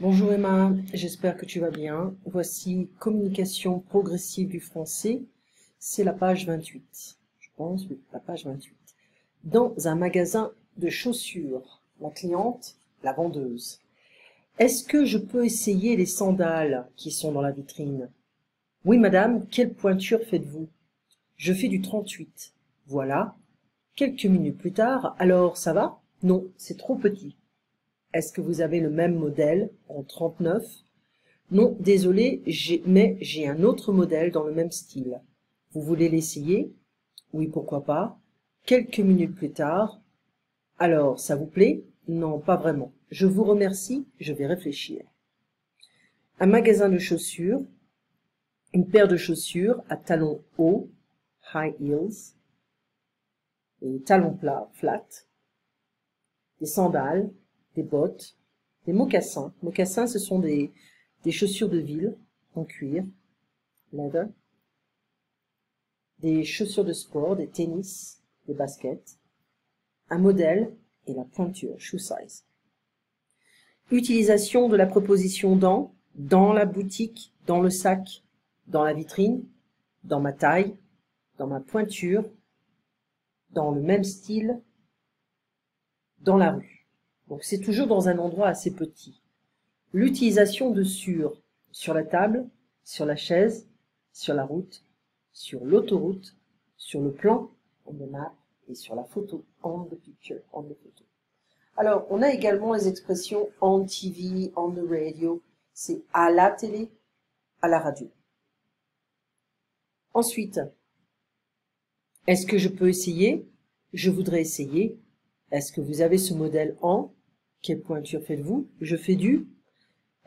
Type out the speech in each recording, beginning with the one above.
Bonjour Emma, j'espère que tu vas bien. Voici Communication progressive du français. C'est la page 28. Je pense, oui, la page 28. Dans un magasin de chaussures, la cliente, la vendeuse. Est-ce que je peux essayer les sandales qui sont dans la vitrine? Oui madame, quelle pointure faites-vous? Je fais du 38. Voilà. Quelques minutes plus tard, alors ça va? Non, c'est trop petit. Est-ce que vous avez le même modèle en 39? Non, désolé, mais j'ai un autre modèle dans le même style. Vous voulez l'essayer? Oui, pourquoi pas. Quelques minutes plus tard. Alors, ça vous plaît? Non, pas vraiment. Je vous remercie, je vais réfléchir. Un magasin de chaussures, une paire de chaussures à talons hauts, high heels, et talons plats, flat, des sandales, des bottes, des mocassins. Mocassins, ce sont des chaussures de ville en cuir, leather, des chaussures de sport, des tennis, des baskets, un modèle et la pointure, shoe size. Utilisation de la préposition dans la boutique, dans le sac, dans la vitrine, dans ma taille, dans ma pointure, dans le même style, dans la rue. Donc c'est toujours dans un endroit assez petit. L'utilisation de sur la table, sur la chaise, sur la route, sur l'autoroute, sur le plan, on the map, et sur la photo, on the picture, on the photo. Alors, on a également les expressions on TV, on the radio, c'est à la télé, à la radio. Ensuite, est-ce que je peux essayer? Je voudrais essayer. Est-ce que vous avez ce modèle en? Quelle pointure faites-vous? Je fais du.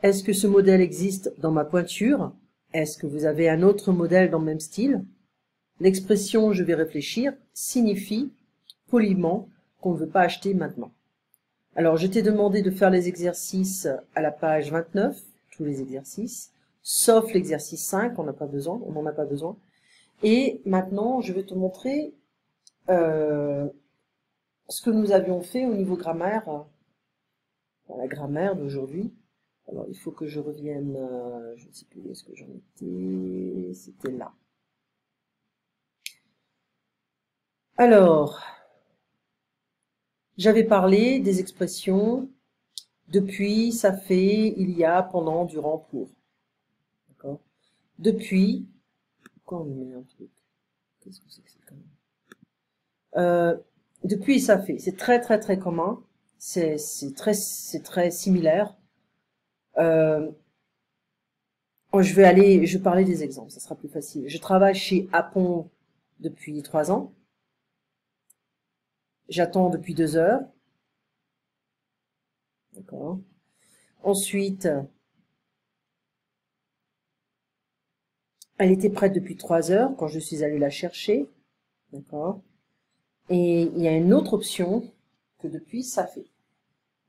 Est-ce que ce modèle existe dans ma pointure? Est-ce que vous avez un autre modèle dans le même style? L'expression « je vais réfléchir » signifie poliment qu'on ne veut pas acheter maintenant. Alors, je t'ai demandé de faire les exercices à la page 29, tous les exercices, sauf l'exercice 5, on n'en a pas besoin. Et maintenant, je vais te montrer ce que nous avions fait au niveau grammaire, la grammaire d'aujourd'hui. Alors, il faut que je revienne, je ne sais plus où est-ce que j'en étais, c'était là. Alors, j'avais parlé des expressions depuis, ça fait, il y a, pendant, durant, pour. D'accord? Depuis, pourquoi on met un truc? Qu'est-ce que c'est que quand même? Depuis, ça fait. C'est très très très commun. C'est très similaire. Je vais parler des exemples, ça sera plus facile. Je travaille chez Apon depuis 3 ans. J'attends depuis 2 heures. D'accord. Ensuite, elle était prête depuis 3 heures quand je suis allée la chercher. D'accord. Et il y a une autre option que depuis, ça fait.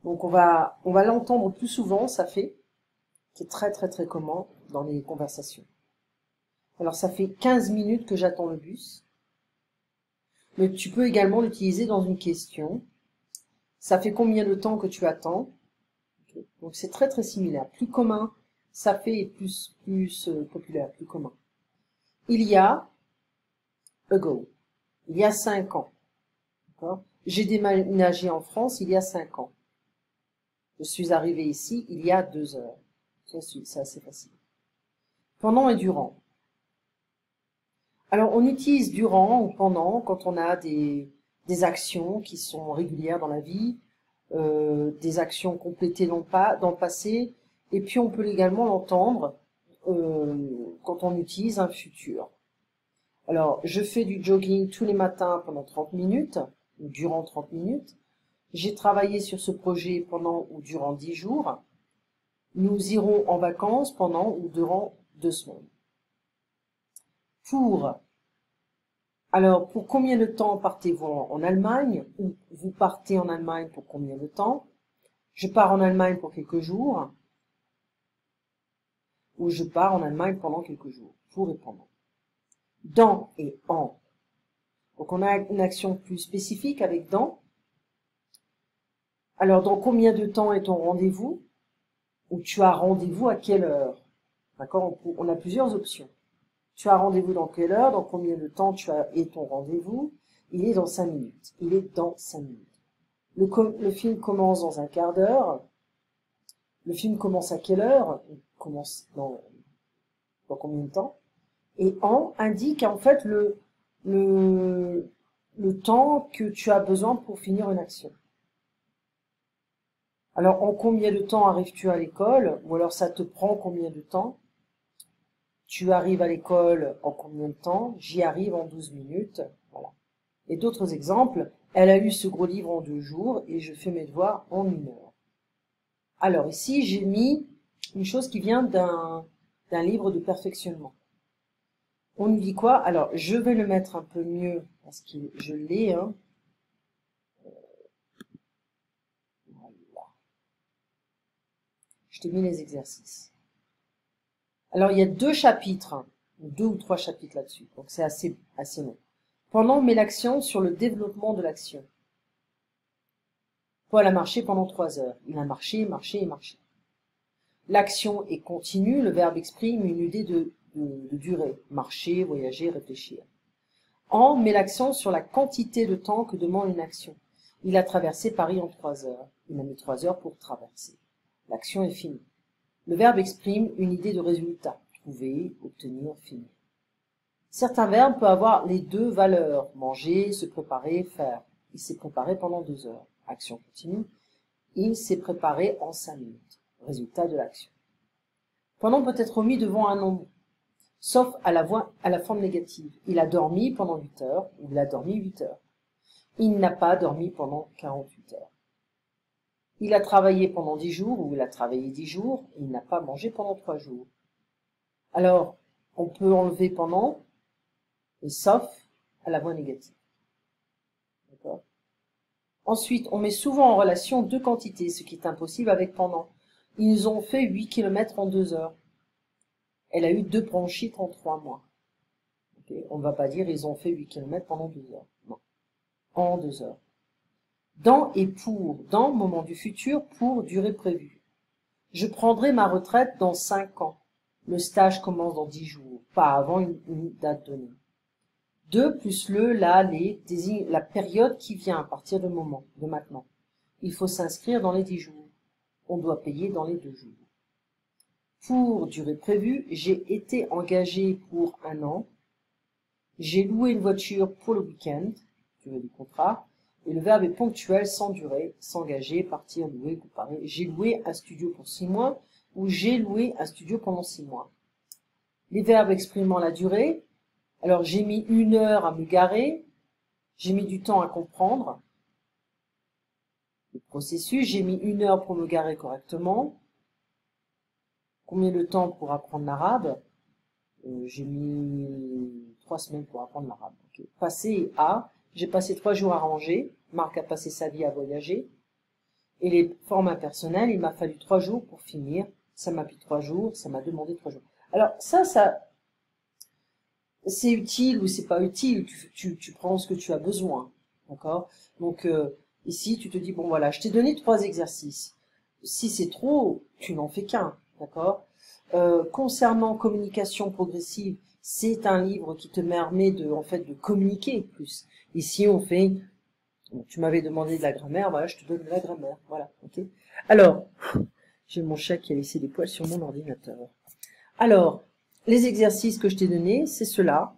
Donc on va l'entendre plus souvent, ça fait, qui est très très très commun dans les conversations. Alors ça fait 15 minutes que j'attends le bus. Mais tu peux également l'utiliser dans une question. Ça fait combien de temps que tu attends? Okay. Donc c'est très très similaire. Plus commun, ça fait, et plus populaire, plus commun. Il y a, ago, il y a 5 ans. J'ai déménagé en France il y a 5 ans. Je suis arrivé ici il y a 2 heures. C'est assez facile. Pendant et durant. Alors, on utilise durant ou pendant quand on a des actions qui sont régulières dans la vie, des actions complétées dans le passé, et puis on peut également l'entendre quand on utilise un futur. Alors, je fais du jogging tous les matins pendant 30 minutes, ou durant 30 minutes. J'ai travaillé sur ce projet pendant ou durant 10 jours. Nous irons en vacances pendant ou durant 2 semaines. Alors, pour combien de temps partez-vous en Allemagne? Ou vous partez en Allemagne pour combien de temps? Je pars en Allemagne pour quelques jours. Ou je pars en Allemagne pendant quelques jours. Pour et pendant. Dans et en. Donc, on a une action plus spécifique avec dans. Alors, dans combien de temps est ton rendez-vous? ou tu as rendez-vous à quelle heure? D'accord? On a plusieurs options. Tu as rendez-vous dans quelle heure? Dans combien de temps tu as et ton rendez-vous? Il est dans 5 minutes. Il est dans 5 minutes. Le film commence dans un quart d'heure. Le film commence à quelle heure? Il commence dans combien de temps? Et en indique en fait le temps que tu as besoin pour finir une action. Alors, en combien de temps arrives-tu à l'école? Ou alors, ça te prend combien de temps? Tu arrives à l'école en combien de temps? J'y arrive en 12 minutes. Voilà. Et d'autres exemples. Elle a lu ce gros livre en 2 jours et je fais mes devoirs en 1 heure. Alors, ici, j'ai mis une chose qui vient d'un livre de perfectionnement. On nous dit quoi? Alors, je vais le mettre un peu mieux parce que je l'ai, hein. Je t'ai mis les exercices. Alors, il y a 2 chapitres, 2 ou 3 chapitres là-dessus, donc c'est assez long. Pendant, on met l'accent sur le développement de l'action. Paul a marché pendant 3 heures. Il a marché, marché et marché. L'action est continue, le verbe exprime une idée de durée. Marcher, voyager, réfléchir. En met l'accent sur la quantité de temps que demande une action. Il a traversé Paris en 3 heures. Il a mis 3 heures pour traverser. L'action est finie. Le verbe exprime une idée de résultat. Trouver, obtenir, finir. Certains verbes peuvent avoir les 2 valeurs. Manger, se préparer, faire. Il s'est préparé pendant 2 heures. Action continue. Il s'est préparé en 5 minutes. Résultat de l'action. Pendant peut être omis devant un nom, sauf à la forme négative. Il a dormi pendant 8 heures, ou il a dormi 8 heures. Il n'a pas dormi pendant 48 heures. Il a travaillé pendant 10 jours, ou il a travaillé 10 jours, et il n'a pas mangé pendant 3 jours. Alors, on peut enlever pendant, et sauf à la voix négative. D'accord? Ensuite, on met souvent en relation 2 quantités, ce qui est impossible avec pendant. Ils ont fait 8 km en 2 heures. Elle a eu 2 bronchites en 3 mois. Okay. On ne va pas dire ils ont fait 8 km pendant 2 heures. Non. En 2 heures. Dans et pour. Dans, moment du futur, pour, durée prévue. Je prendrai ma retraite dans 5 ans. Le stage commence dans 10 jours, pas avant une date donnée. 2 plus le, la, les désigne la période qui vient à partir de moment, de maintenant. Il faut s'inscrire dans les 10 jours. On doit payer dans les 2 jours. Pour durée prévue, j'ai été engagé pour 1 an. J'ai loué une voiture pour le week-end, durée du contrat. Et le verbe est ponctuel, sans durée, s'engager, partir, louer, comparer. J'ai loué un studio pour 6 mois ou j'ai loué un studio pendant 6 mois. Les verbes exprimant la durée. Alors, j'ai mis 1 heure à me garer. J'ai mis du temps à comprendre le processus. J'ai mis 1 heure pour me garer correctement. Combien de temps pour apprendre l'arabe? J'ai mis 3 semaines pour apprendre l'arabe. Okay. Passer à, j'ai passé 3 jours à ranger. Marc a passé sa vie à voyager. Et les formes impersonnelles, il m'a fallu 3 jours pour finir. Ça m'a pris 3 jours, ça m'a demandé 3 jours. Alors ça c'est utile ou c'est pas utile. Tu prends ce que tu as besoin. D'accord? Donc ici, tu te dis, bon voilà, je t'ai donné 3 exercices. Si c'est trop, tu n'en fais qu'un. D'accord? Concernant communication progressive, c'est un livre qui te permet de communiquer plus. Ici, on fait, tu m'avais demandé de la grammaire, voilà, je te donne de la grammaire. Voilà, ok? Alors, j'ai mon chat qui a laissé des poils sur mon ordinateur. Alors, les exercices que je t'ai donnés, c'est ceux-là,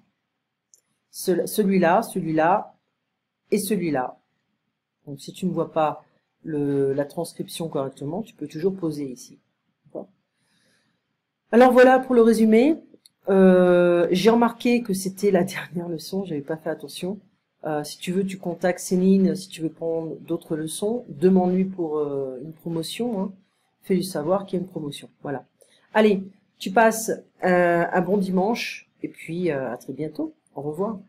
celui-là, celui-là et celui-là. Donc, si tu ne vois pas la transcription correctement, tu peux toujours poser ici. Alors voilà pour le résumé. J'ai remarqué que c'était la dernière leçon, j'avais pas fait attention. Si tu veux, tu contactes Céline, si tu veux prendre d'autres leçons, demande-lui pour une promotion. Hein. Fais-lui savoir qu'il y a une promotion. Voilà. Allez, tu passes un bon dimanche et puis à très bientôt. Au revoir.